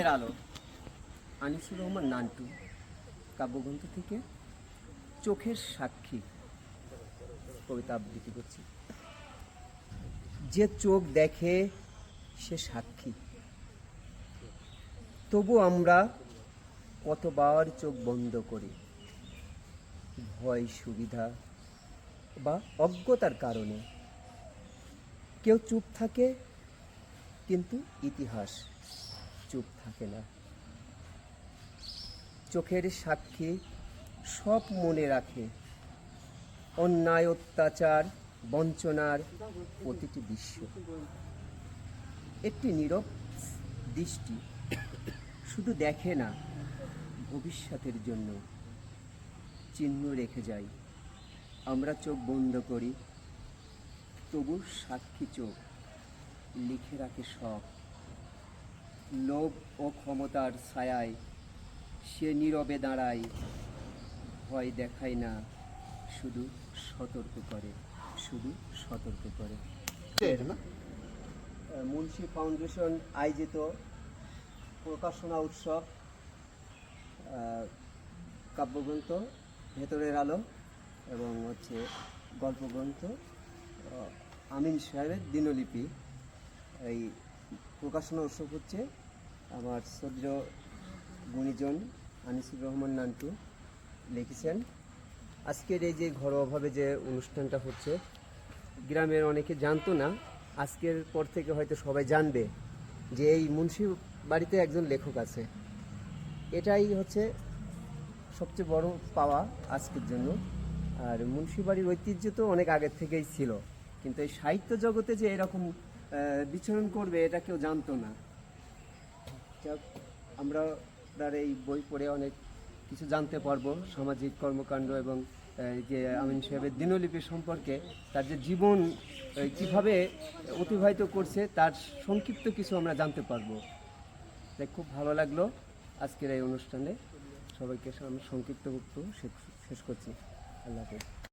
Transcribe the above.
ভেতরের আলো, আনিসুর রহমান নান্টু কাব্যগ্রন্থ থেকে চোখের সাক্ষী কবিতা আবৃত্তি করছি। যে চোখ দেখে সে সাক্ষী, তবু আমরা কতবার চোখ বন্ধ করি, ভয়, সুবিধা বা অজ্ঞতার কারণে। কেউ চুপ থাকে, কিন্তু ইতিহাস চুপ থাকে না। চোখের সাক্ষী সব মনে রাখে, অন্যায়, অত্যাচার, বঞ্চনার প্রতিটি দৃশ্য। একটি নীরব দৃষ্টি শুধু দেখে না, ভবিষ্যতের জন্য চিহ্ন রেখে যায়। আমরা চোখ বন্ধ করি, তবু সাক্ষী চোখ লিখে রাখে সব। লোভ ও ক্ষমতার ছায়ায় সে নীরবে দাঁড়ায়, ভয় দেখায় না, শুধু সতর্ক করে, শুধু সতর্ক করে। মুন্সি ফাউন্ডেশন আয়োজিত প্রকাশনা উৎসব, কাব্যগ্রন্থ ভেতরের আলো এবং গল্পগ্রন্থ আমিন সাহেবের দিনলিপি। এই প্রকাশনা উৎসব হচ্ছে আমার শ্রদ্ধেয় গুণীজন আনিসুর রহমান নান্টু লিখেছেন। আজকের এই যে ঘরোয়াভাবে যে অনুষ্ঠানটা হচ্ছে, গ্রামের অনেকে জানতো না, আজকের পর থেকে হয়তো সবাই জানবে যে এই মুন্সি বাড়িতে একজন লেখক আছে। এটাই হচ্ছে সবচেয়ে বড় পাওয়া আজকের জন্য। আর মুন্সি বাড়ির ঐতিহ্য তো অনেক আগের থেকেই ছিল, কিন্তু এই সাহিত্য জগতে যে এরকম বিচরণ করবে এটা কেউ জানতো না। আমরা তার এই বই পড়ে অনেক কিছু জানতে পারবো, সামাজিক কর্মকাণ্ড এবং যে আমিন সাহেবের দিনলিপি সম্পর্কে, তার যে জীবন কীভাবে অতিবাহিত করছে তার সংক্ষিপ্ত কিছু আমরা জানতে পারবো। তাই খুব ভালো লাগলো আজকের এই অনুষ্ঠানে। সবাইকে আমি সংক্ষিপ্ত বক্তব্য শেষ করছি। আল্লাহ হাফেজ।